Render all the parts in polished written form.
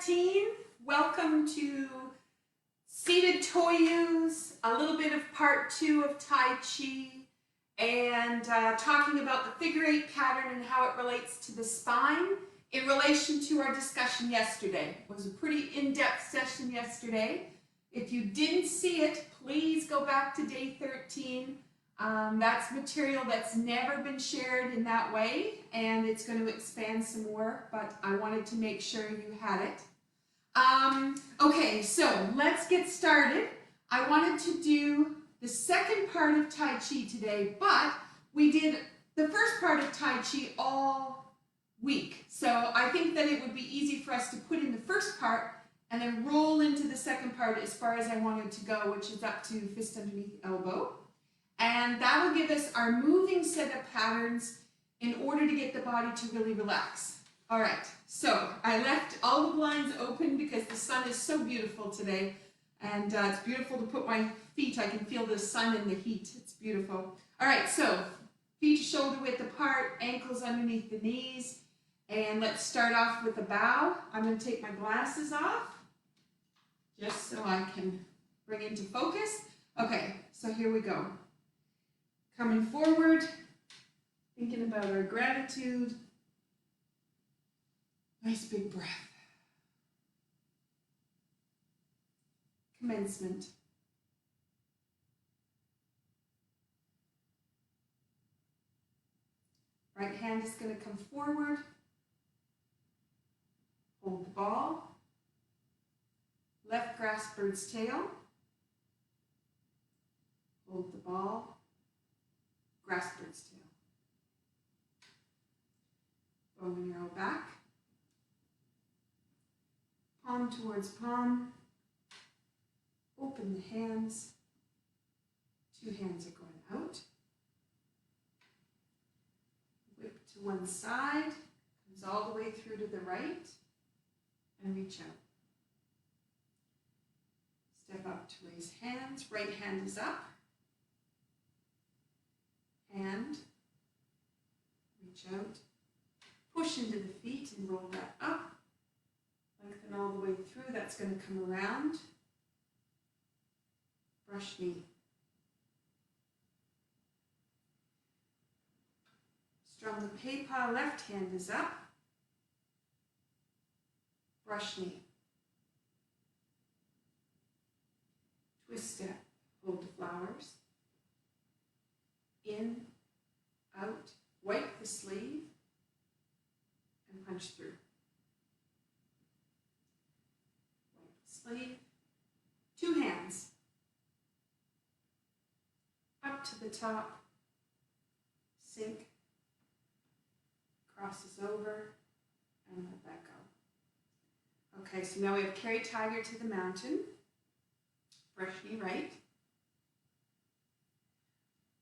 13. Welcome to seated toyus, a little bit of part 2 of Tai Chi, and talking about the figure 8 pattern and how it relates to the spine in relation to our discussion yesterday. It was a pretty in-depth session yesterday. If you didn't see it, please go back to day 13. That's material that's never been shared in that way, and it's going to expand some more, but I wanted to make sure you had it. Okay, so let's get started. I wanted to do the second part of Tai Chi today, but we did the first part of Tai Chi all week. So I think that it would be easy for us to put in the first part and then roll into the second part as far as I wanted to go, which is up to fist underneath elbow. And that will give us our moving set of patterns in order to get the body to really relax. All right, so I left all the blinds open because the sun is so beautiful today. And it's beautiful to put my feet. I can feel the sun and the heat. It's beautiful. All right, so feet shoulder width apart, ankles underneath the knees. And let's start off with a bow. I'm going to take my glasses off just so I can bring into focus. Okay, so here we go. Coming forward, thinking about our gratitude. Nice big breath. Commencement. Right hand is going to come forward. Hold the ball. Left grasp bird's tail. Hold the ball. Grasp bird's tail. Bow and arrow back. Palm towards palm. Open the hands. Two hands are going out. Whip to one side. Comes all the way through to the right. And reach out. Step up to raise hands. Right hand is up. Hand. Reach out. Push into the feet and roll that up. Lengthen all the way through. That's going to come around. Brush knee. Strong the peipa, left hand is up. Brush knee. Twist step, hold the flowers. In, out, wipe the sleeve, and punch through. Wipe the sleeve. Two hands. Up to the top, sink, crosses over, and let that go. Okay, so now we have carry tiger to the mountain, brush knee right,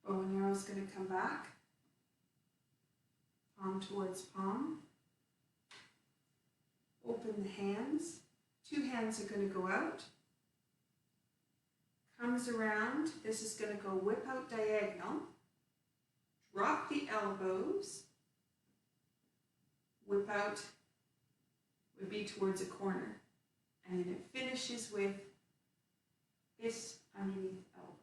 bow and arrow is going to come back, palm towards palm, open the hands, two hands are going to go out, comes around, this is going to go whip out diagonal, drop the elbows, whip out would be towards a corner, and then it finishes with fist underneath elbow.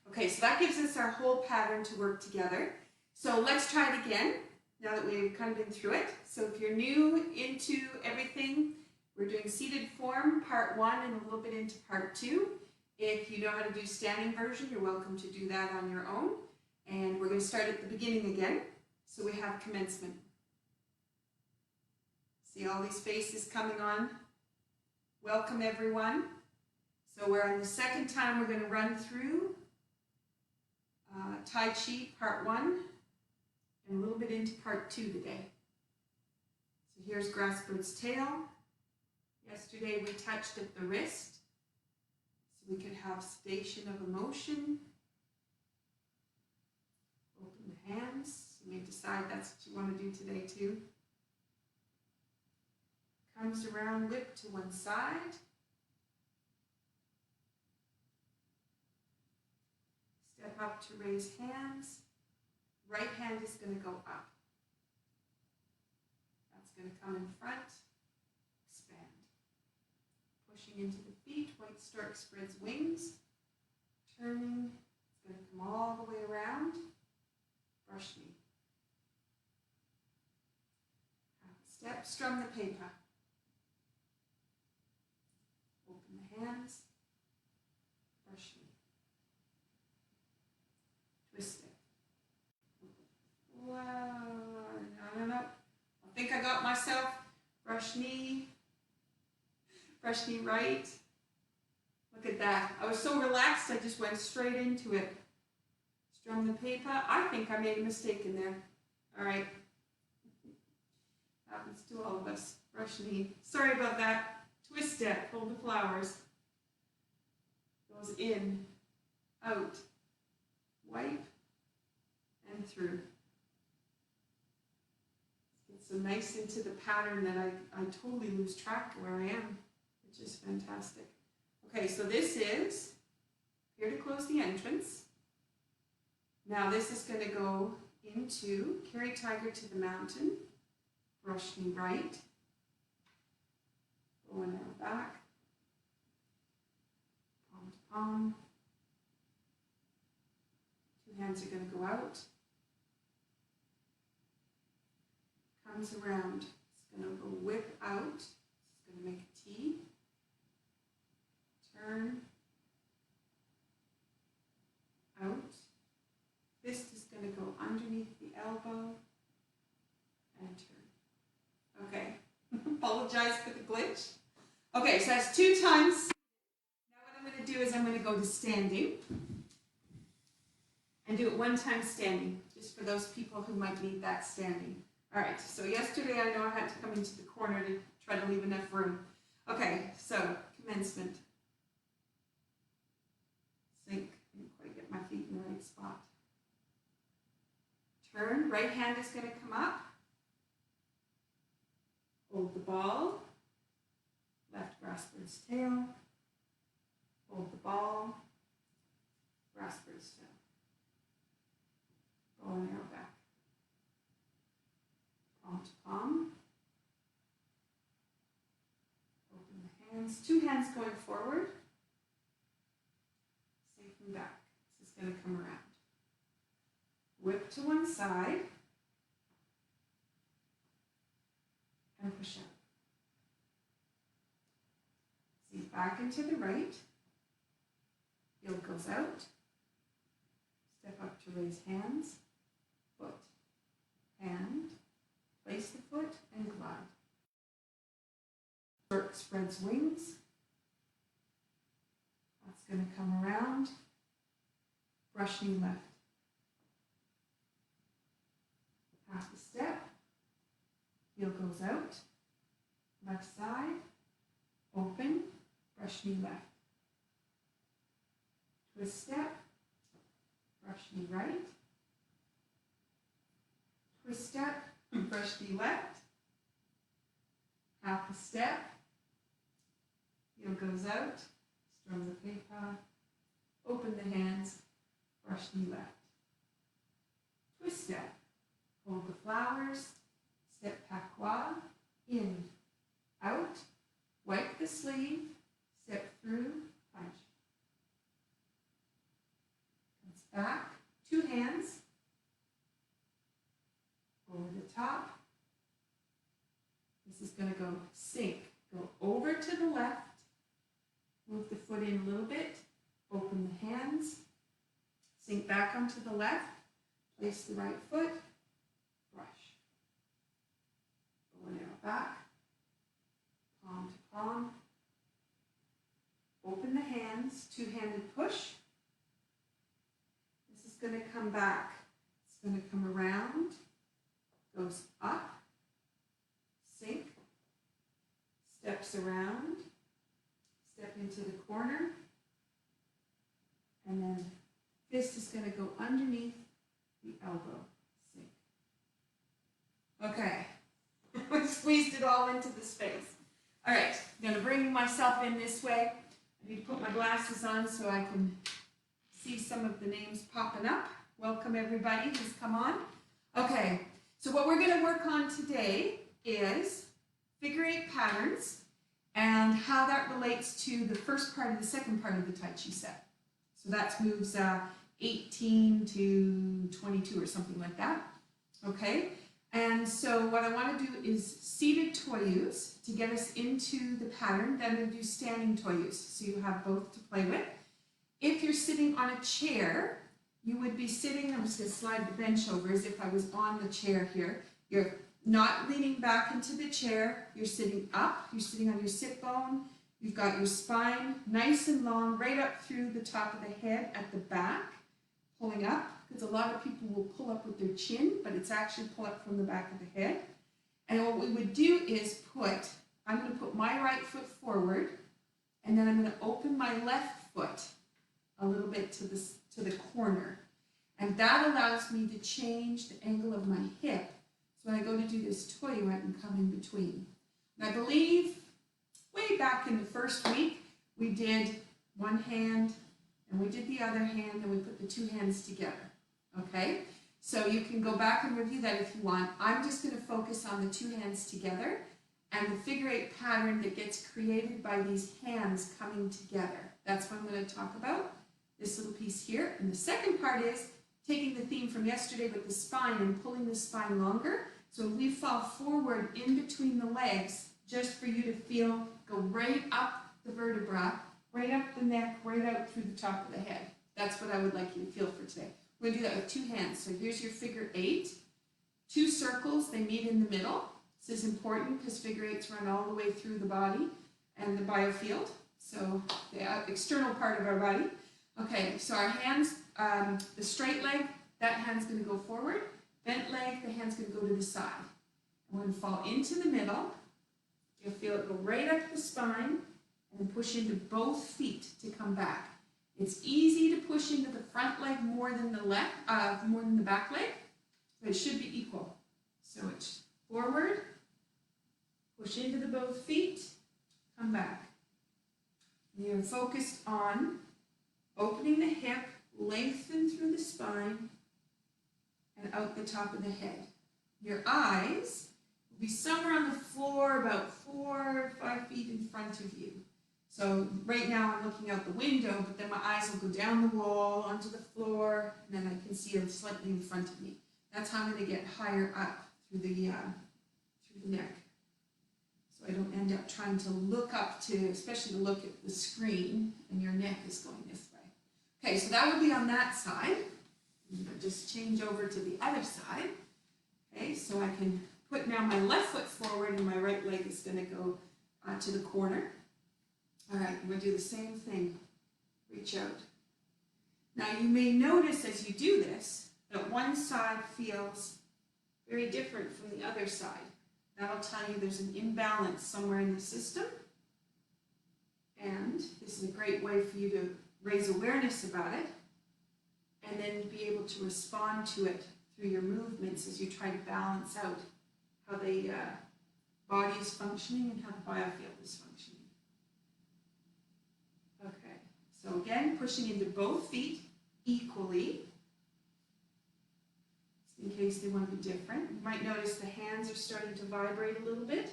Okay, so that gives us our whole pattern to work together. So let's try it again, now that we've kind of been through it. So if you're new into everything, we're doing seated form, part 1, and a little bit into part 2. If you know how to do standing version, you're welcome to do that on your own. And we're going to start at the beginning again. So we have commencement. See all these faces coming on? Welcome everyone. So we're on the second time we're going to run through Tai Chi part 1 and a little bit into part 2 today. So here's grasp bird's tail. Yesterday we touched at the wrist, so we could have sedation of emotion. Open the hands. You may decide that's what you want to do today too. Comes around, whip to one side. Step up to raise hands. Right hand is going to go up. That's going to come in front. pushing into the feet. White stork spreads wings. Turning. It's going to come all the way around. Brush knee. Half a step. Strum the paper. Open the hands. Brush knee. Twist it. Wow. No. I think I got myself. Brush knee right. Look at that. I was so relaxed, I just went straight into it. Strum the paper. I think I made a mistake in there. All right. Happens to all of us. Brush knee. Sorry about that. Twist step. Hold the flowers. Goes in, out, wipe, and through. So nice into the pattern that I totally lose track of where I am, which is fantastic. Okay, so this is here to close the entrance. Now this is going to go into carry tiger to the mountain, brush knee right, bow and arrow back, palm to palm. Two hands are going to go out. Comes around. It's going to go whip out. It's going to make a T. Turn. Out. Fist is going to go underneath the elbow and turn. Okay. Apologize for the glitch. Okay, so that's 2 times. Now what I'm going to do is I'm going to go to standing and do it 1 time standing, just for those people who might need that standing. All right, so yesterday I know I had to come into the corner to try to leave enough room. Okay, so commencement. Sink, didn't quite get my feet in the right spot. Turn, right hand is going to come up. Hold the ball. Left grasp bird's tail. Hold the ball. Grasp bird's tail. Bow and arrow back. Palm to palm. Open the hands. 2 hands going forward. Sinking back. This is going to come around. Whip to one side. And push up. Sink back into the right. Heel goes out. Step up to raise hands. Foot. Hand. Place the foot and glide. Stork spreads wings. That's going to come around. Brush knee left. Half a step. Heel goes out. Left side. Open. Brush knee left. Twist step. Brush knee right. Twist step. Brush knee left, half a step, heel goes out, strum the paper, open the hands, brush knee left. Twist step, hold the flowers, step patois, in, out, wipe the sleeve, step through, punch. Comes back, 2 hands, over the top. This is going to go sink. Go over to the left. Move the foot in a little bit. Open the hands. Sink back onto the left. Place the right foot. Brush. Bow and arrow back. Palm to palm. Open the hands. 2-handed push. This is going to come back. It's going to come around. Goes up, sink, steps around, step into the corner, and then fist is going to go underneath the elbow, sink. Okay, we squeezed it all into the space. All right, I'm going to bring myself in this way. I need to put my glasses on so I can see some of the names popping up. Welcome everybody who's come on. Okay. So what we're going to work on today is figure 8 patterns, and how that relates to the first part and the second part of the Tai Chi set. So that's moves 18 to 22 or something like that. Okay, and so what I want to do is seated toyus to get us into the pattern. Then I'm going to do standing toyus, so you have both to play with. If you're sitting on a chair, you would be sitting, I'm just going to slide the bench over as if I was on the chair here. You're not leaning back into the chair, you're sitting up, you're sitting on your sit bone, you've got your spine nice and long, right up through the top of the head at the back, pulling up, because a lot of people will pull up with their chin, but it's actually pull up from the back of the head. And what we would do is I'm going to put my right foot forward, and then I'm going to open my left foot a little bit to the corner. And that allows me to change the angle of my hip. So when I go to do this toyu, I can come in between. And I believe way back in the first week, we did one hand, and we did the other hand, and we put the two hands together. Okay? So you can go back and review that if you want. I'm just going to focus on the two hands together and the figure eight pattern that gets created by these hands coming together. That's what I'm going to talk about, this little piece here. And the second part is taking the theme from yesterday with the spine and pulling the spine longer. So we fall forward in between the legs, just for you to feel, go right up the vertebra, right up the neck, right out through the top of the head. That's what I would like you to feel for today. We're going to do that with two hands. So here's your figure eight. Two circles, they meet in the middle. This is important because figure eights run all the way through the body and the biofield. So the external part of our body. Okay, so our hands, the straight leg, that hand's going to go forward. Bent leg, the hand's going to go to the side. We're going to fall into the middle. You'll feel it go right up the spine and then push into both feet to come back. It's easy to push into the front leg more than the back leg, but it should be equal. So it's forward, push into the both feet, come back. You're focused on opening the hip, lengthen through the spine, and out the top of the head. Your eyes will be somewhere on the floor about 4 or 5 feet in front of you. So right now I'm looking out the window, but then my eyes will go down the wall, onto the floor, and then I can see them slightly in front of me. That's how I'm going to get higher up through the neck. So I don't end up trying to look up to, especially to look at the screen, and your neck is going this way. Okay, so that would be on that side. I'm going to just change over to the other side. Okay, so I can put now my left foot forward and my right leg is going to go to the corner. All right, we're going to do the same thing. Reach out. Now you may notice as you do this that one side feels very different from the other side. That'll tell you there's an imbalance somewhere in the system. And this is a great way for you to raise awareness about it and then be able to respond to it through your movements as you try to balance out how the body is functioning and how the biofield is functioning. Okay, so again, pushing into both feet equally, in case they want to be different. You might notice the hands are starting to vibrate a little bit.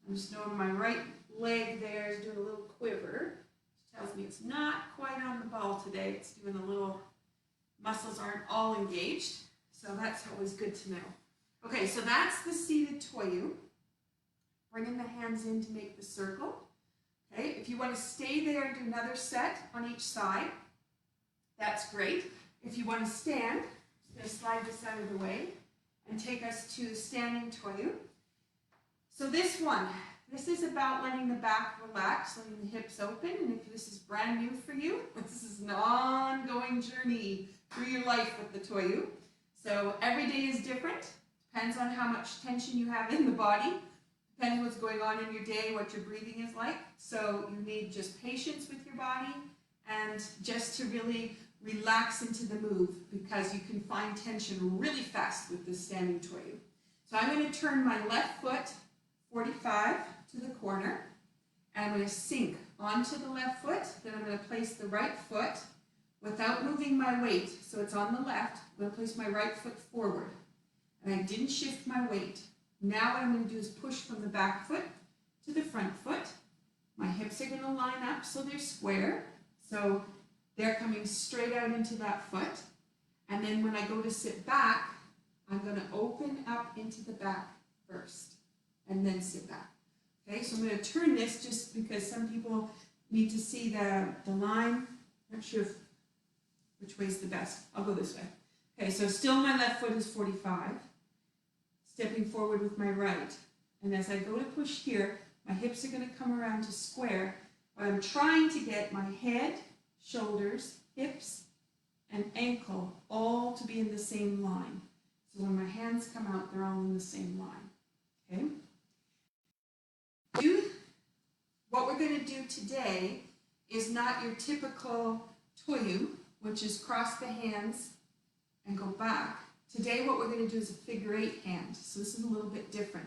I'm just knowing my right leg there is doing a little quiver, which tells me it's not quite on the ball today. It's doing a little, muscles aren't all engaged, so that's always good to know. Okay, so that's the seated toyu. Bringing the hands in to make the circle. Okay, if you want to stay there and do another set on each side, that's great. If you want to stand, I'm going to slide this out of the way and take us to standing toyu. So this one, this is about letting the back relax, letting the hips open, and if this is brand new for you, this is an ongoing journey through your life with the toyu. So every day is different, depends on how much tension you have in the body, depends what's going on in your day, what your breathing is like. So you need just patience with your body and just to really relax into the move because you can find tension really fast with this standing toyu. So I'm going to turn my left foot 45 to the corner and I'm going to sink onto the left foot. Then I'm going to place the right foot without moving my weight. So it's on the left. I'm going to place my right foot forward and I didn't shift my weight. Now what I'm going to do is push from the back foot to the front foot. My hips are going to line up so they're square. So they're coming straight out into that foot. And then when I go to sit back, I'm going to open up into the back first and then sit back. Okay, so I'm going to turn this just because some people need to see the line. I'm not sure which way is the best. I'll go this way. Okay, so still my left foot is 45. Stepping forward with my right. And as I go to push here, my hips are going to come around to square, but I'm trying to get my head, shoulders, hips, and ankle all to be in the same line. So when my hands come out, they're all in the same line. Okay? What we're going to do today is not your typical toyu, which is cross the hands and go back. Today what we're going to do is a figure 8 hand. So this is a little bit different.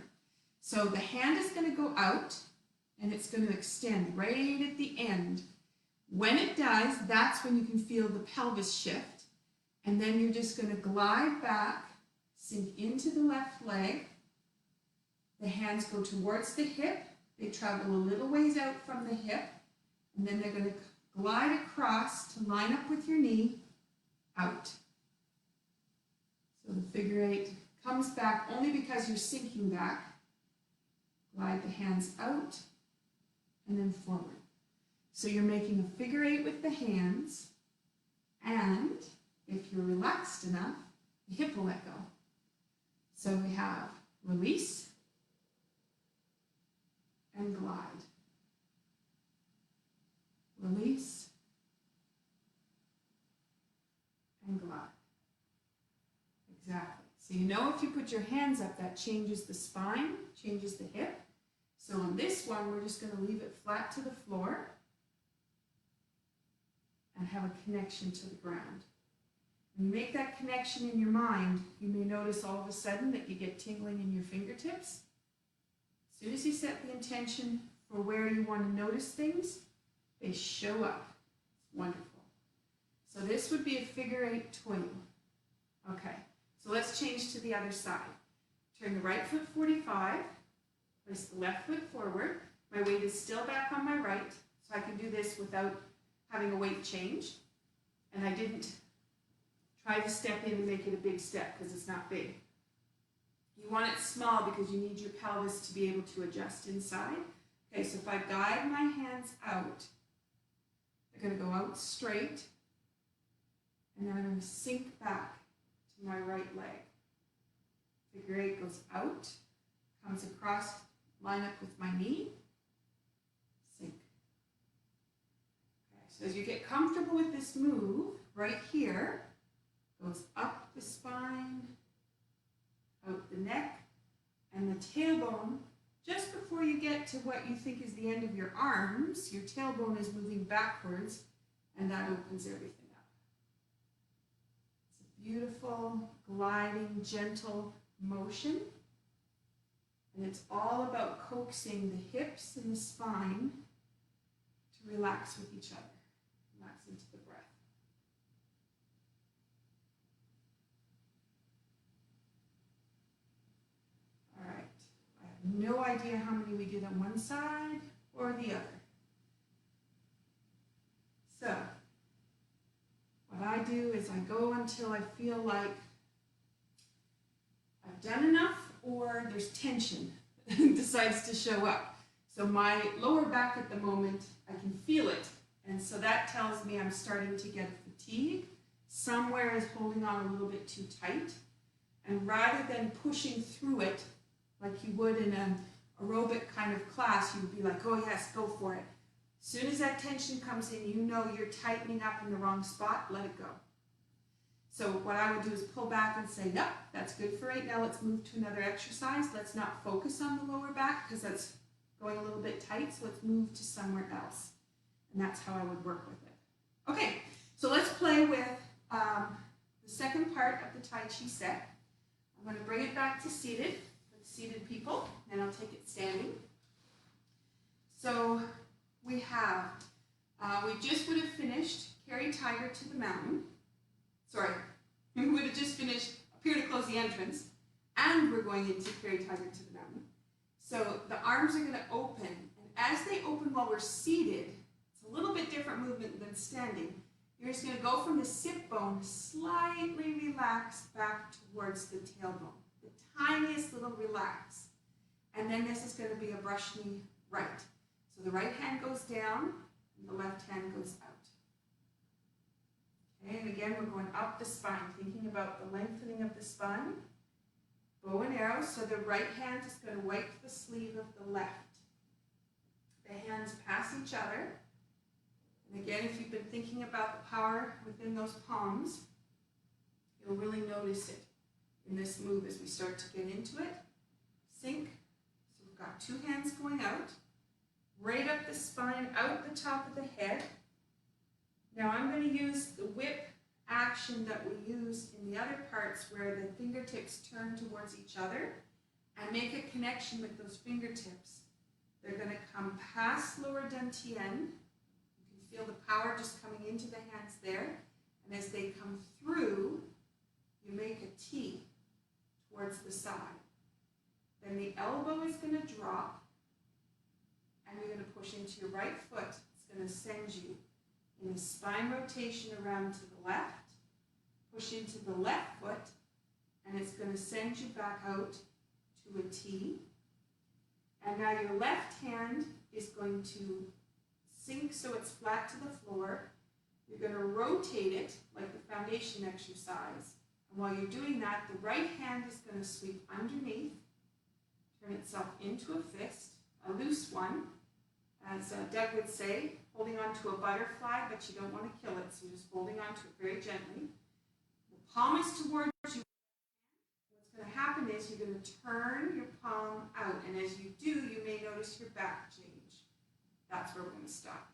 So the hand is going to go out and it's going to extend right at the end. When it does, that's when you can feel the pelvis shift. And then you're just going to glide back, sink into the left leg. The hands go towards the hip. They travel a little ways out from the hip. And then they're going to glide across to line up with your knee, out. So the figure 8 comes back only because you're sinking back. Glide the hands out and then forward. So you're making a figure 8 with the hands, and if you're relaxed enough, the hip will let go. So we have release and glide. Release and glide. Exactly. So you know if you put your hands up, that changes the spine, changes the hip. So on this one, we're just going to leave it flat to the floor and have a connection to the ground. When you make that connection in your mind, you may notice all of a sudden that you get tingling in your fingertips. As soon as you set the intention for where you want to notice things, they show up. It's wonderful. So this would be a figure 8 toyu. Okay, so let's change to the other side. Turn the right foot 45, place the left foot forward. My weight is still back on my right, so I can do this without having a weight change. And I didn't try to step in and make it a big step because it's not big. You want it small because you need your pelvis to be able to adjust inside. Okay, so if I guide my hands out, they're going to go out straight, and then I'm going to sink back to my right leg. Figure 8 goes out, comes across, line up with my knee, sink. Okay, so as you get comfortable with this move, right here, goes up the spine, out the neck, and the tailbone. Just before you get to what you think is the end of your arms, your tailbone is moving backwards, and that opens everything up. It's a beautiful, gliding, gentle motion. And it's all about coaxing the hips and the spine to relax with each other. Relax into the breath. All right. I have no idea how many we did on one side or the other. So, what I do is I go until I feel like I've done enough or there's tension decides to show up. So my lower back at the moment, I can feel it. And so that tells me I'm starting to get fatigue. Somewhere is holding on a little bit too tight. And rather than pushing through it like you would in an aerobic kind of class, you would be like, oh yes, go for it. As soon as that tension comes in, you know you're tightening up in the wrong spot, let it go. So what I would do is pull back and say, yep, that's good for right now. Let's move to another exercise. Let's not focus on the lower back because that's going a little bit tight. So let's move to somewhere else. And that's how I would work with it. Okay, so let's play with the second part of the Tai Chi set. I'm going to bring it back to seated with seated people, and I'll take it standing. So we have, we just would have finished Carry Tiger to the Mountain. Sorry, we would have just finished Appear to Close the Entrance. and we're going into carry tiger to the mountain. So the arms are going to open, and as they open while we're seated, it's a little bit different movement than standing. You're just going to go from the sit bone, slightly relax back towards the tailbone. The tiniest little relax. And then this is going to be a brush knee right. So the right hand goes down, and the left hand goes out. Okay, and again, we're going up the spine, thinking about the lengthening of the spine. Bow and arrow, so the right hand is going to wipe the sleeve of the left. The hands pass each other. And again, if you've been thinking about the power within those palms, you'll really notice it in this move as we start to get into it. Sink. So we've got two hands going out, right up the spine, out the top of the head. Now I'm going to use the whip action that we use in the other parts where the fingertips turn towards each other and make a connection with those fingertips. They're going to come past lower dantian. You can feel the power just coming into the hands there. And as they come through, you make a T towards the side. Then the elbow is going to drop and you're going to push into your right foot. It's going to send you in a spine rotation around to the left, push into the left foot, and it's going to send you back out to a T. And now your left hand is going to sink so it's flat to the floor. You're going to rotate it like the foundation exercise. And while you're doing that, the right hand is going to sweep underneath, turn itself into a fist, a loose one, as Doug would say, holding on to a butterfly, but you don't want to kill it, so you're just holding on to it very gently. The palm is towards you. What's going to happen is you're going to turn your palm out, and as you do, you may notice your back change. That's where we're going to stop.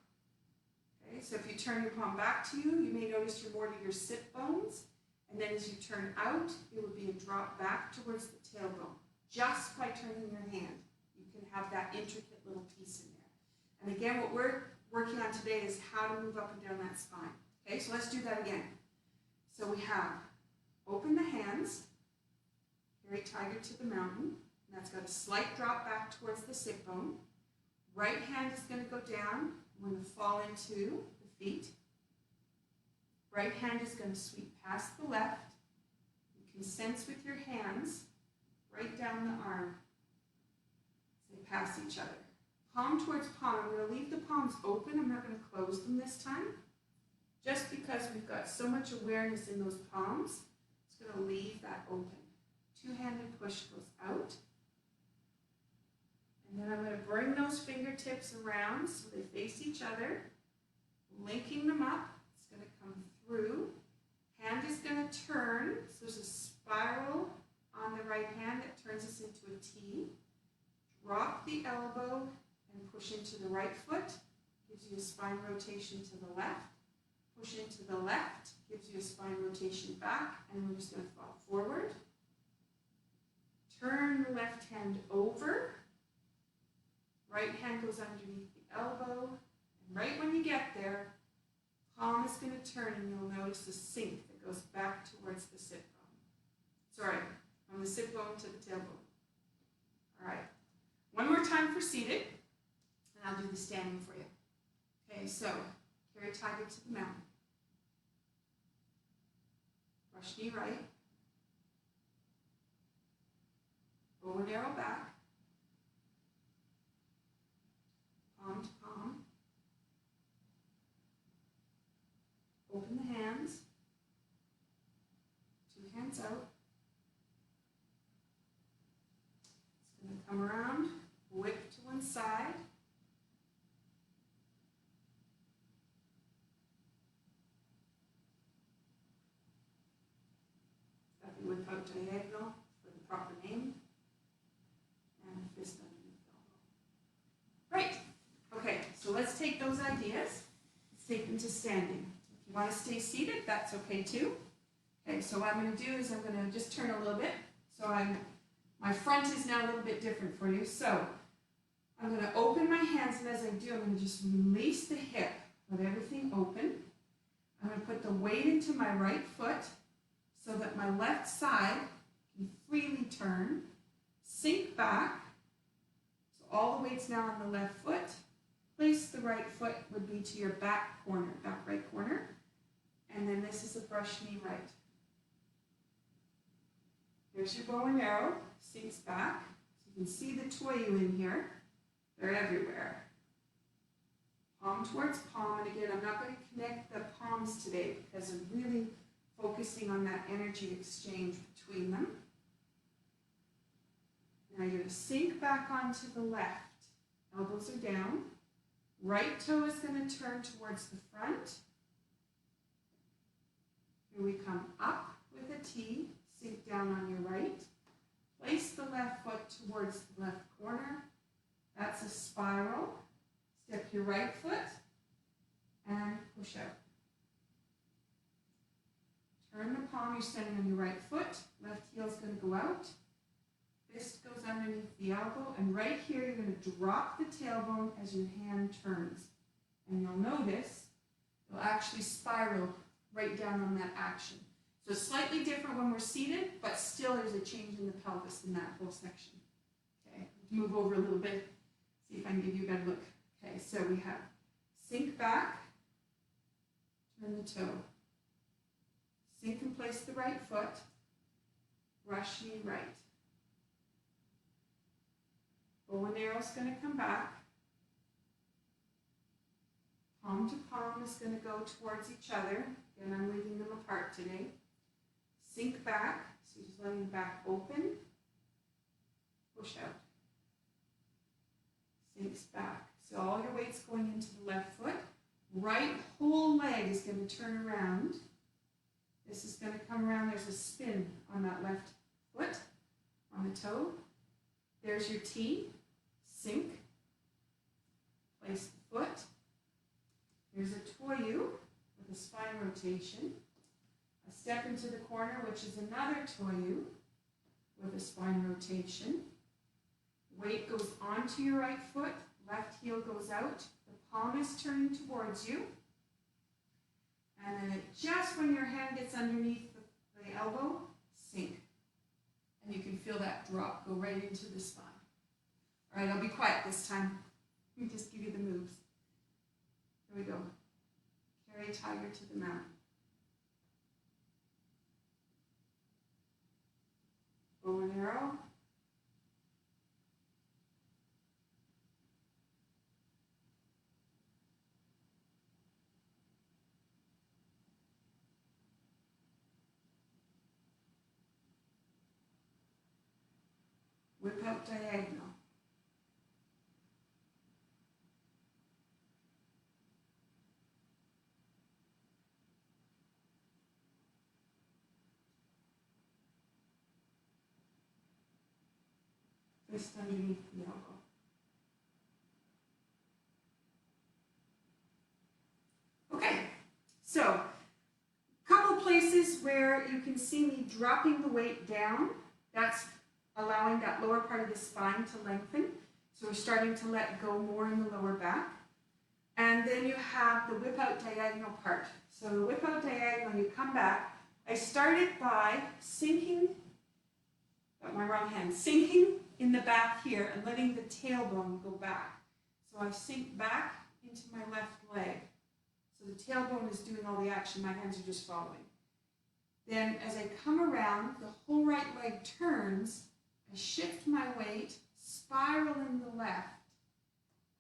Okay, so if you turn your palm back to you, you may notice you're more to your sit bones, and then as you turn out, it would be a drop back towards the tailbone. Just by turning your hand, you can have that intricate little piece in there. And again, what we're working on today is how to move up and down that spine. Okay, so let's do that again. So we have open the hands, carry tiger to the mountain, and that's got a slight drop back towards the sit bone. Right hand is going to go down. I'm going to fall into the feet. Right hand is going to sweep past the left. You can sense with your hands right down the arm as they pass each other. Palm towards palm. I'm going to leave the palms open. I'm not going to close them this time. Just because we've got so much awareness in those palms, it's going to leave that open. Two-handed push goes out. And then I'm going to bring those fingertips around so they face each other, linking them up. It's going to come through. Hand is going to turn. So there's a spiral on the right hand that turns us into a T. Drop the elbow and push into the right foot. Gives you a spine rotation to the left. Push into the left. Gives you a spine rotation back. And we're just going to fall forward. Turn the left hand over. Right hand goes underneath the elbow. And right when you get there, palm is going to turn and you'll notice a sink that goes back towards the sit bone. Sorry, from the sit bone to the tailbone. All right. One more time for seated, and I'll do the standing for you. Okay, so carry tiger to the mountain. Brush knee right. Bow and arrow back. Palm to palm. Open the hands. Two hands out. It's going to come around, whip to one side. That we whip out diagonal for the proper name. And fist underneath the elbow. Right. Okay, so let's take those ideas. Let's take them to standing. If you want to stay seated, that's okay too. Okay, so what I'm going to do is I'm going to just turn a little bit. So my front is now a little bit different for you. So I'm going to open my hands, and as I do, I'm going to just release the hip, let everything open. I'm going to put the weight into my right foot so that my left side can freely turn, sink back. So all the weight's now on the left foot. Place the right foot would be to your back corner, back right corner. And then this is a brush knee right. Here's your bow and arrow, sinks back. So you can see the toyu in here. They're everywhere. Palm towards palm, and again, I'm not going to connect the palms today because I'm really focusing on that energy exchange between them. Now you're going to sink back onto the left. Elbows are down. Right toe is going to turn towards the front. Here we come up with a T, sink down on your right. Place the left foot towards the left corner. That's a spiral. Step your right foot and push out. Turn the palm, you're standing on your right foot. Left heel is going to go out. Fist goes underneath the elbow, and right here you're going to drop the tailbone as your hand turns. And you'll notice you'll actually spiral right down on that action. So slightly different when we're seated, but still there's a change in the pelvis in that whole section. Okay, move over a little bit, see if I can give you a better look. Okay, so we have sink back, turn the toe, sink and place the right foot, brush knee right. Bow and arrow is going to come back. Palm to palm is going to go towards each other. Again, I'm leaving them apart today. Sink back, so just letting the back open. Push out. Sinks back. So all your weight's going into the left foot. Right whole leg is going to turn around. This is going to come around. There's a spin on that left foot, on the toe. There's your T. Sink. Place the foot. Here's a toyu with a spine rotation. A step into the corner, which is another toyu with a spine rotation. Weight goes onto your right foot. Left heel goes out. The palm is turning towards you. And then just when your hand gets underneath the elbow, sink. And you can feel that drop go right into the spine. All right, I'll be quiet this time. Let me just give you the moves. Here we go. Carry tiger to the mat. Bow and arrow. Whip out diagonal. Fist underneath the elbow. Okay, so a couple places where you can see me dropping the weight down. That's allowing that lower part of the spine to lengthen. So we're starting to let go more in the lower back. And then you have the whip out diagonal part. So the whip out diagonal, you come back. I started by sinking, got my wrong hand, sinking in the back here and letting the tailbone go back. So I sink back into my left leg. So the tailbone is doing all the action, my hands are just following. Then as I come around, the whole right leg turns, I shift my weight, spiral in the left,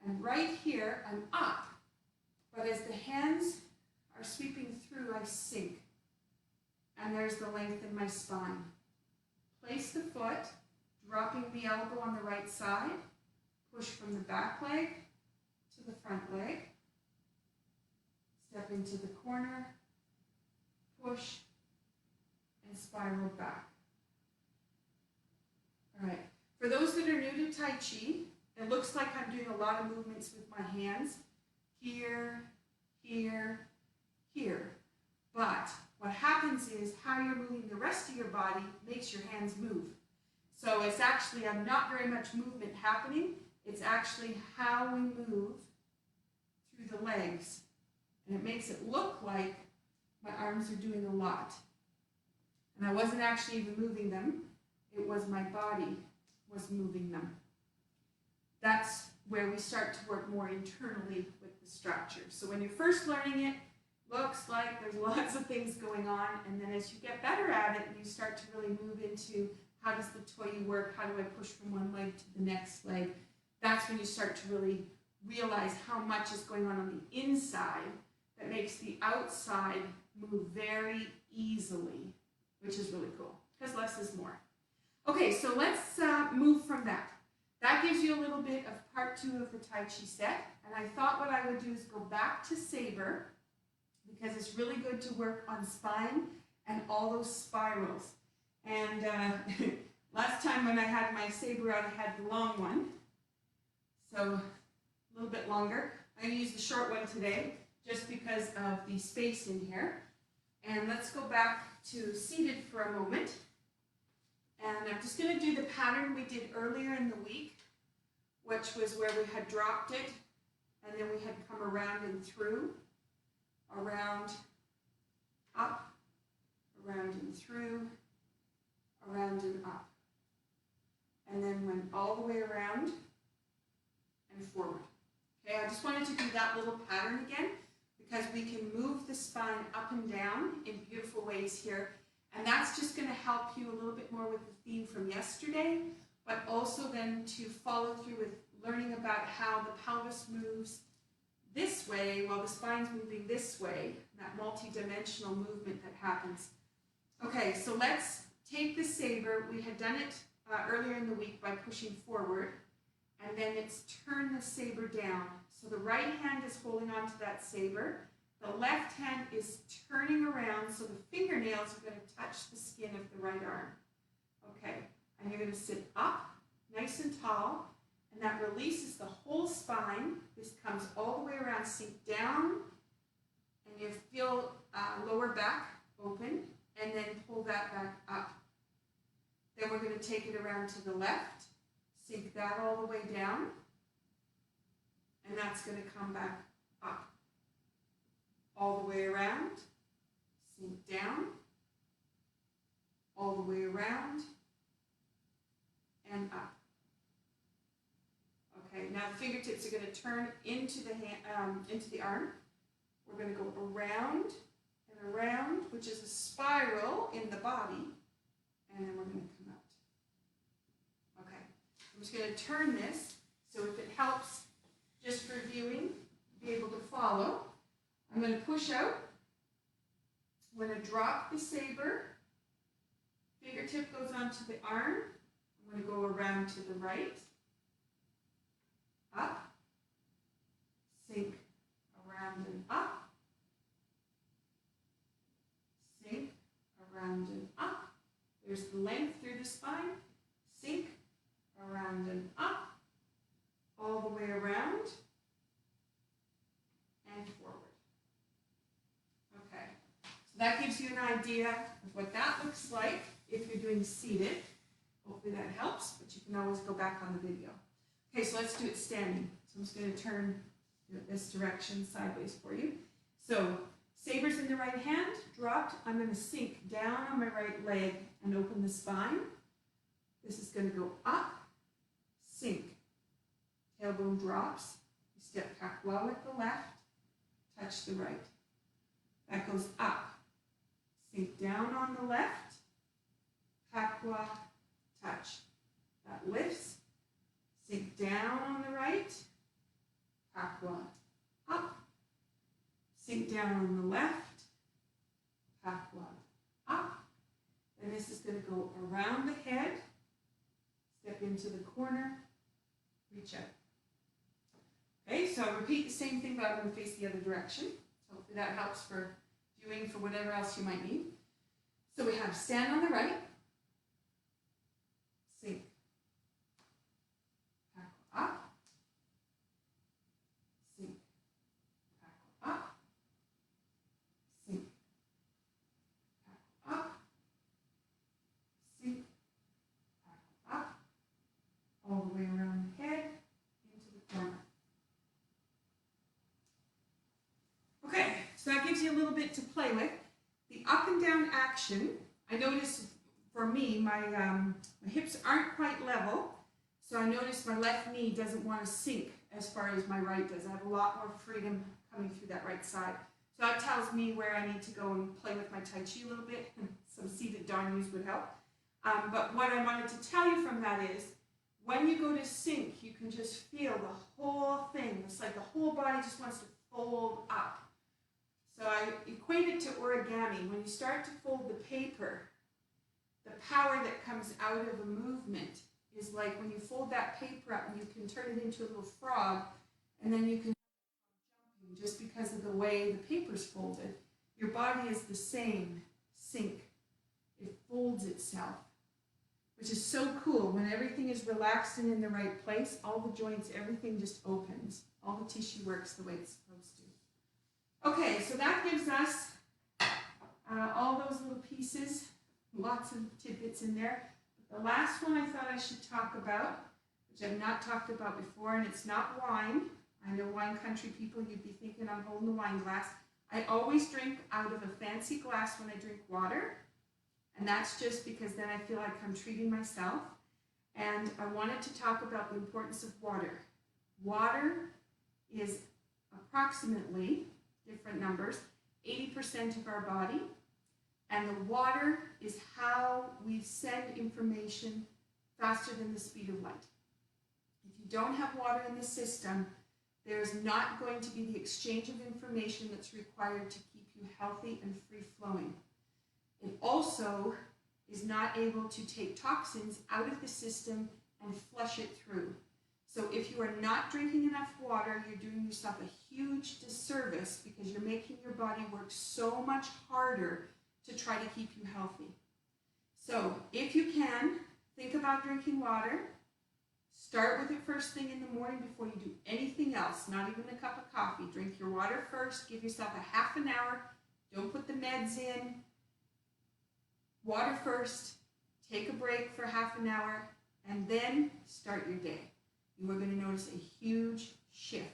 and right here I'm up, but as the hands are sweeping through, I sink. And there's the length in my spine. Place the foot, dropping the elbow on the right side, push from the back leg to the front leg, step into the corner, push, and spiral back. All right, for those that are new to Tai Chi, it looks like I'm doing a lot of movements with my hands, here, here, here. But what happens is how you're moving the rest of your body makes your hands move. So it's actually not very much movement happening. It's actually how we move through the legs. And it makes it look like my arms are doing a lot. And I wasn't actually even moving them. It was my body was moving them. That's where we start to work more internally with the structure. So when you're first learning it, looks like there's lots of things going on, and then as you get better at it and you start to really move into how does the toyu work, how do I push from one leg to the next leg, that's when you start to really realize how much is going on the inside that makes the outside move very easily, which is really cool, because less is more. Okay, so let's move from that. That gives you a little bit of part 2 of the Tai Chi set, and I thought what I would do is go back to saber, because it's really good to work on spine and all those spirals. And last time when I had my saber out, I had the long one, so a little bit longer. I'm going to use the short one today, just because of the space in here. And let's go back to seated for a moment. And I'm just going to do the pattern we did earlier in the week, which was where we had dropped it, and then we had come around and through, around, up, around and through, around and up. And then went all the way around and forward. Okay, I just wanted to do that little pattern again, because we can move the spine up and down in beautiful ways here. And that's just going to help you a little bit more with the theme from yesterday, but also then to follow through with learning about how the pelvis moves this way while the spine's moving this way, that multi-dimensional movement that happens. Okay, so let's take the saber. We had done it earlier in the week by pushing forward, and then it's turn the saber down. So the right hand is holding on to that saber. The left hand is turning around, so the fingernails are going to touch the skin of the right arm. Okay, and you're going to sit up, nice and tall, and that releases the whole spine. This comes all the way around, sink down, and you feel lower back open, and then pull that back up. Then we're going to take it around to the left, sink that all the way down, and that's going to come back up. All the way around, sink down, all the way around, and up. Okay, now the fingertips are going to turn into the hand, into the arm. We're going to go around and around, which is a spiral in the body, and then we're going to come out. Okay, I'm just going to turn this, so if it helps, just for viewing, be able to follow. I'm going to push out. I'm going to drop the saber. Fingertip goes onto the arm. I'm going to go around to the right. Up. Sink around and up. Sink around and up. There's the length through the spine. Sink around and up. All the way around and forward. That gives you an idea of what that looks like if you're doing seated. Hopefully that helps, but you can always go back on the video. Okay, so let's do it standing. So I'm just going to turn this direction sideways for you. So saber's in the right hand, dropped. I'm going to sink down on my right leg and open the spine. This is going to go up, sink. Tailbone drops. You step back well with the left, touch the right. That goes up. Sink down on the left, Pakwa, touch. That lifts, sink down on the right, Pakwa, up. Sink down on the left, Pakwa, up. And this is going to go around the head, step into the corner, reach out. Okay, so I'll repeat the same thing, but I'm going to face the other direction. So hopefully that helps for viewing for whatever else you might need. So we have stand on the right, sink, tackle up, sink, tackle up, sink, tackle up, sink, tackle up, all the way around the head, into the corner. Okay, so that gives you a little bit to play with. The up and down action, I noticed for me, my hips aren't quite level, so I notice my left knee doesn't want to sink as far as my right does. I have a lot more freedom coming through that right side. So that tells me where I need to go and play with my Tai Chi a little bit. Some seated Danyus would help. But what I wanted to tell you from that is, when you go to sink, you can just feel the whole thing. It's like the whole body just wants to fold up. So I equate it to origami. When you start to fold the paper, the power that comes out of a movement is like when you fold that paper up and you can turn it into a little frog, and then you can just because of the way the paper's folded. Your body is the same, sink. It folds itself, which is so cool. When everything is relaxed and in the right place, all the joints, everything just opens. All the tissue works the way it's supposed to. Okay, so that gives us all those little pieces, lots of tidbits in there. The last one I thought I should talk about, which I've not talked about before, and it's not wine. I know wine country people, you'd be thinking I'm holding the wine glass. I always drink out of a fancy glass when I drink water, and that's just because then I feel like I'm treating myself. And I wanted to talk about the importance of water. Water is approximately, different numbers, 80% of our body, and the water is how we send information faster than the speed of light. If you don't have water in the system, there's not going to be the exchange of information that's required to keep you healthy and free-flowing. It also is not able to take toxins out of the system and flush it through. So if you are not drinking enough water, you're doing yourself a huge disservice because you're making your body work so much harder to try to keep you healthy. So if you can, think about drinking water. Start with it first thing in the morning before you do anything else, not even a cup of coffee. Drink your water first, give yourself a half an hour. Don't put the meds in. Water first, take a break for half an hour, and then start your day. You are going to notice a huge shift.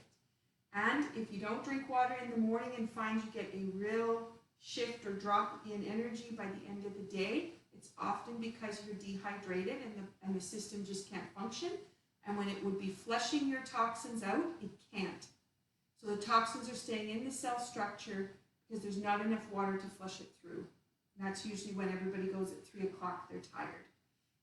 And if you don't drink water in the morning and find you get a real shift or drop in energy by the end of the day, it's often because you're dehydrated and the system just can't function. And when it would be flushing your toxins out, it can't. So the toxins are staying in the cell structure because there's not enough water to flush it through. And that's usually when everybody goes at 3 o'clock, they're tired.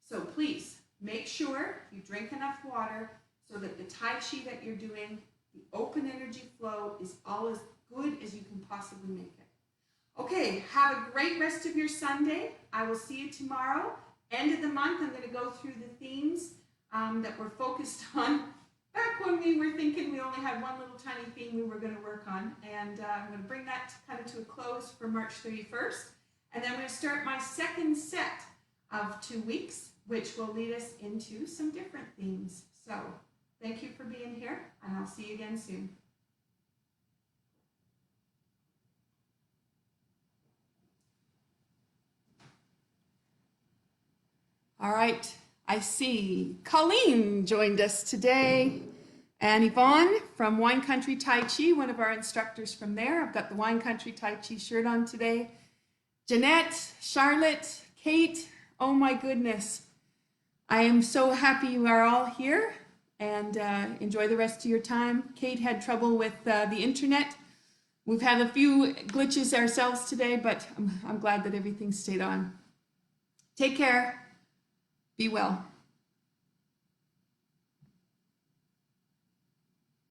So please make sure you drink enough water so that the Tai Chi that you're doing, the open energy flow, is all as good as you can possibly make it. Okay, have a great rest of your Sunday. I will see you tomorrow. End of the month, I'm going to go through the themes that we're focused on. Back when we were thinking we only had one little tiny theme we were going to work on. And I'm going to bring that kind of to a close for March 31st. And then I'm going to start my second set of 2 weeks, which will lead us into some different themes. So thank you for being here, and I'll see you again soon. All right, I see Colleen joined us today, and Yvonne from Wine Country Tai Chi, one of our instructors from there. I've got the Wine Country Tai Chi shirt on today. Jeanette, Charlotte, Kate, oh my goodness. I am so happy you are all here, and enjoy the rest of your time. Kate had trouble with the internet. We've had a few glitches ourselves today, but I'm glad that everything stayed on. Take care. Be well.